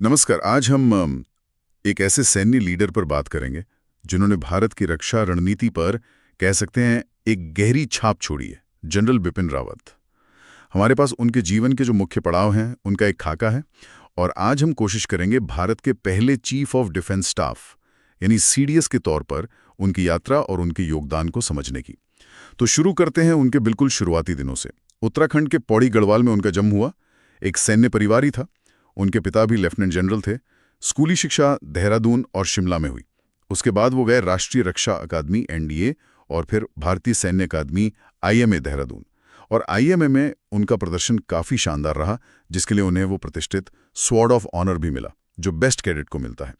नमस्कार। आज हम एक ऐसे सैन्य लीडर पर बात करेंगे जिन्होंने भारत की रक्षा रणनीति पर कह सकते हैं एक गहरी छाप छोड़ी है। जनरल बिपिन रावत। हमारे पास उनके जीवन के जो मुख्य पड़ाव हैं उनका एक खाका है और आज हम कोशिश करेंगे भारत के पहले चीफ ऑफ डिफेंस स्टाफ यानी सीडीएस के तौर पर उनकी यात्रा और उनके योगदान को समझने की। तो शुरू करते हैं उनके बिल्कुल शुरुआती दिनों से। उत्तराखंड के पौड़ी गढ़वाल में उनका जन्म हुआ। एक सैन्य परिवार ही था। उनके पिता भी लेफ्टिनेंट जनरल थे। स्कूली शिक्षा देहरादून और शिमला में हुई। उसके बाद वो गए राष्ट्रीय रक्षा अकादमी एनडीए और फिर भारतीय सैन्य अकादमी आईएमए देहरादून। और आईएमए में उनका प्रदर्शन काफ़ी शानदार रहा, जिसके लिए उन्हें वो प्रतिष्ठित स्वॉर्ड ऑफ ऑनर भी मिला जो बेस्ट कैडेट को मिलता है।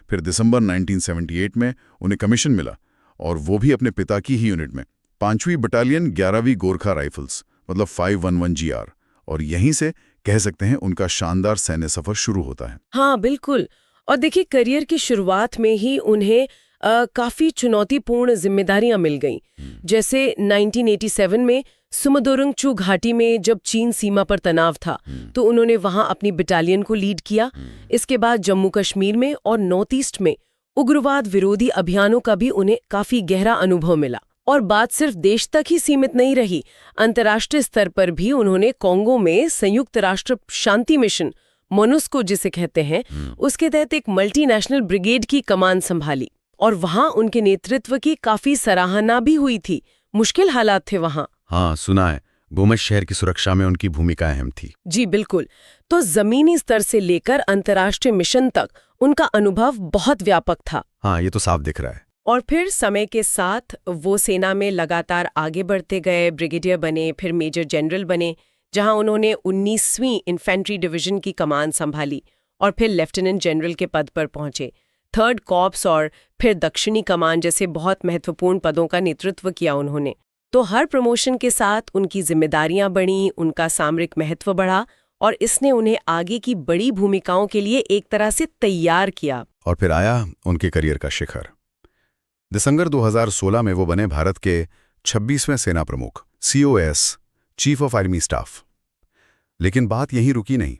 फिर दिसंबर 1978 में उन्हें कमीशन मिला और वो भी अपने पिता की ही यूनिट में 5वीं बटालियन 11वीं गोरखा राइफल्स मतलब 511 GR। और यहीं से कह सकते हैं उनका शानदार सैन्य सफर शुरू होता है। हाँ बिल्कुल। और देखिए, करियर की शुरुआत में ही उन्हें काफी चुनौतीपूर्ण जिम्मेदारियां मिल गईं। जैसे 1987 में सुमदोरंगचू घाटी में जब चीन सीमा पर तनाव था तो उन्होंने वहां अपनी बटालियन को लीड किया। इसके बाद जम्मू कश्मीर में और नॉर्थ ईस्ट में उग्रवाद विरोधी अभियानों का भी उन्हें काफी गहरा अनुभव मिला। और बात सिर्फ देश तक ही सीमित नहीं रही, अंतर्राष्ट्रीय स्तर पर भी उन्होंने कोंगो में संयुक्त राष्ट्र शांति मिशन मोनुस्को जिसे कहते हैं उसके तहत एक मल्टीनेशनल ब्रिगेड की कमान संभाली और वहां उनके नेतृत्व की काफी सराहना भी हुई थी। मुश्किल हालात थे वहां। हाँ, सुना है। गोमस शहर की सुरक्षा में उनकी भूमिका अहम थी। जी बिल्कुल। तो जमीनी स्तर से लेकर अंतर्राष्ट्रीय मिशन तक उनका अनुभव बहुत व्यापक था। हाँ, ये तो साफ दिख रहा है। और फिर समय के साथ वो सेना में लगातार आगे बढ़ते गए, ब्रिगेडियर बने, फिर मेजर जनरल बने, जहां उन्होंने 19वीं इन्फेंट्री डिवीजन की कमान संभाली और फिर लेफ्टिनेंट जनरल के पद पर पहुंचे। 3rd कॉर्प्स और फिर दक्षिणी कमान जैसे बहुत महत्वपूर्ण पदों का नेतृत्व किया उन्होंने। तो हर प्रमोशन के साथ उनकी जिम्मेदारियां बढ़ी, उनका सामरिक महत्व बढ़ा और इसने उन्हें आगे की बड़ी भूमिकाओं के लिए एक तरह से तैयार किया। और फिर आया उनके करियर का शिखर। दिसंबर 2016 में वो बने भारत के 26वें सेना प्रमुख, COS chief of army staff. लेकिन बात यहीं रुकी नहीं।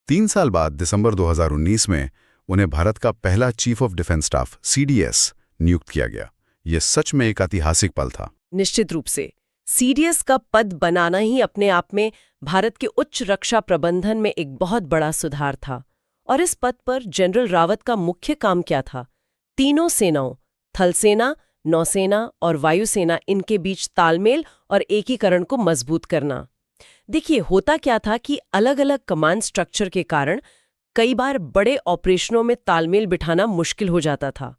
3 साल बाद दिसंबर 2019 में उन्हें भारत का पहला chief of defence staff CDS नियुक्त किया गया। ये सच में एक ऐतिहासिक पल था। निश्चित रूप से CDS का पद बनाना ही अपने आप में भारत के उच्च रक्षा प्रबंधन में एक बहुत बड़ा सुधार था। और इस पद पर जनरल रावत का मुख्य काम क्या था? तीनों सेनाओं, थल सेना, नौसेना और वायुसेना, इनके बीच तालमेल और एकीकरण को मजबूत करना। देखिए, होता क्या था कि अलग अलग कमांड स्ट्रक्चर के कारण कई बार बड़े ऑपरेशनों में तालमेल बिठाना मुश्किल हो जाता था।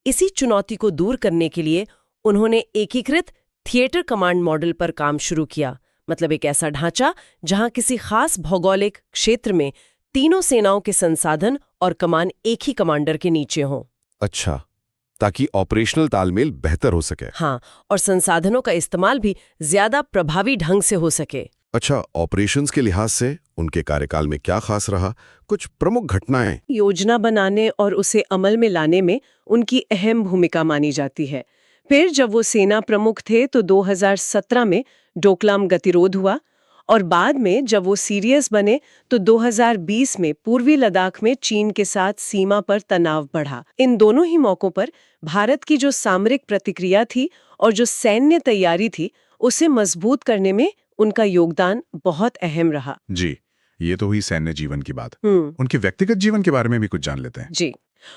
इसी चुनौती को दूर करने के लिए उन्होंने एकीकृत थिएटर कमांड मॉडल पर काम शुरू किया। मतलब एक ऐसा ढांचा जहां किसी खास भौगोलिक क्षेत्र में तीनों सेनाओं के संसाधन और कमान एक ही कमांडर के नीचे हों। अच्छा, ताकि ऑपरेशनल तालमेल बेहतर हो सके। हाँ, और संसाधनों का इस्तेमाल भी ज्यादा प्रभावी ढंग से हो सके। अच्छा, ऑपरेशंस के लिहाज से उनके कार्यकाल में क्या खास रहा? कुछ प्रमुख घटनाएं? योजना बनाने और उसे अमल में लाने में उनकी अहम भूमिका मानी जाती है। फिर जब वो सेना प्रमुख थे तो 2017 में डोकलाम गतिरोध हुआ और बाद में जब वो सीडीएस बने तो 2020 में पूर्वी लद्दाख में चीन के साथ सीमा पर तनाव बढ़ा। इन दोनों ही मौकों पर भारत की जो सामरिक प्रतिक्रिया थी और जो सैन्य तैयारी थी उसे मजबूत करने में उनका योगदान बहुत अहम रहा। जी, ये तो हुई सैन्य जीवन की बात। उनके व्यक्तिगत जीवन के बारे में भी कुछ जान लेते हैं। जी,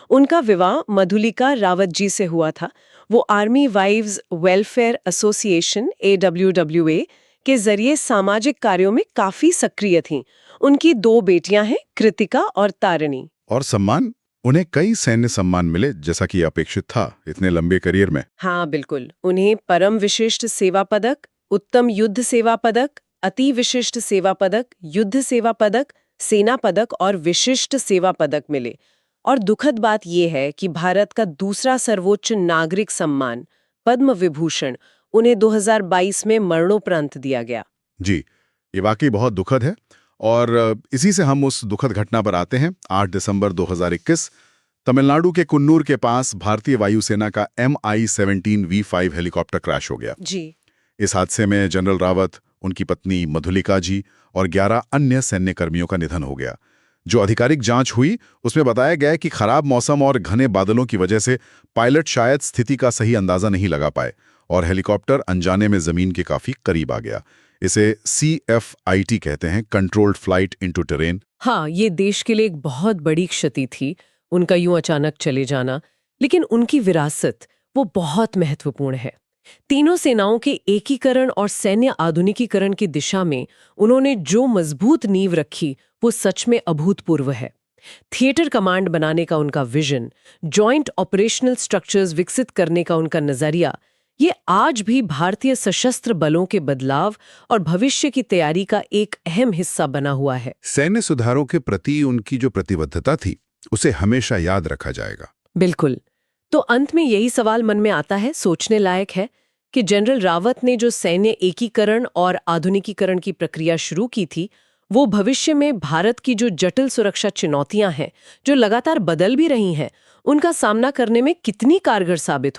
उनका विवाह मधुलिका रावत जी से हुआ था। वो army wives welfare association AWWA के जरिए सामाजिक कार्यों में काफी सक्रिय थीं। उनकी 2 बेटियां हैं, कृतिका और तारिणी। और सम्मान? उन्हें कई सैन्य सम्मान मिले, जैसा कि अपेक्षित था इतने लंबे करियर में। हाँ बिल्कुल। उन्हें परम विशिष्ट सेवा पदक, उत्तम युद्ध सेवा पदक, अति विशिष्ट सेवा पदक, युद्ध सेवा पदक, सेना पदक और विशिष्ट सेवा पदक मिले। और दुखद बात यह है कि भारत का दूसरा सर्वोच्च नागरिक सम्मान पद्म विभूषण उन्हें 2022 में मरणोपरांत दिया गया। जी, ये वाकई बहुत दुखद है। और इसी से हम उस दुखद घटना पर आते हैं। 8 दिसंबर 2021 तमिलनाडु के कुन्नूर के पास भारतीय वायुसेना का MI-17 V5 हेलीकॉप्टर क्रैश हो गया। जी, इस हादसे में जनरल रावत, उनकी पत्नी मधुलिका जी और 11 अन्य सैन्य कर्मियों का निधन हो गया। जो आधिकारिक जांच हुई उसमें बताया गया कि खराब मौसम और घने बादलों की वजह से पायलट शायद स्थिति का सही अंदाजा नहीं लगा पाए और हेलीकॉप्टर अनजाने में जमीन के काफी करीब आ गया। इसे CFIT कहते हैं, कंट्रोल्ड फ्लाइट इनटू टेरेन। हाँ, ये देश के लिए एक बहुत बड़ी क्षति थी, उनका यूं अचानक चले जाना। लेकिन उनकी विरासत वो बहुत महत्वपूर्ण है। तीनों सेनाओं के एकीकरण और सैन्य आधुनिकीकरण की दिशा में उन्होंने जो मजबूत नींव रखी वो सच में अभूतपूर्व है। थिएटर कमांड बनाने का उनका विजन, जॉइंट ऑपरेशनल स्ट्रक्चर्स विकसित करने का उनका नजरिया, ये आज भी भारतीय सशस्त्र बलों के बदलाव और भविष्य की तैयारी का एक अहम हिस्सा बना हुआ है। सैन्य सुधारों के प्रति उनकी जो प्रतिबद्धता थी उसे हमेशा याद रखा जाएगा। बिल्कुल। तो अंत में यही सवाल मन में आता है, सोचने लायक है, कि जनरल रावत ने जो सैन्य एकीकरण और आधुनिकीकरण की प्रक्रिया शुरू की थी, वो भविष्य में भारत की जो जटिल सुरक्षा चुनौतियां हैं, जो लगातार बदल भी रही हैं, उनका सामना करने में कितनी कारगर साबित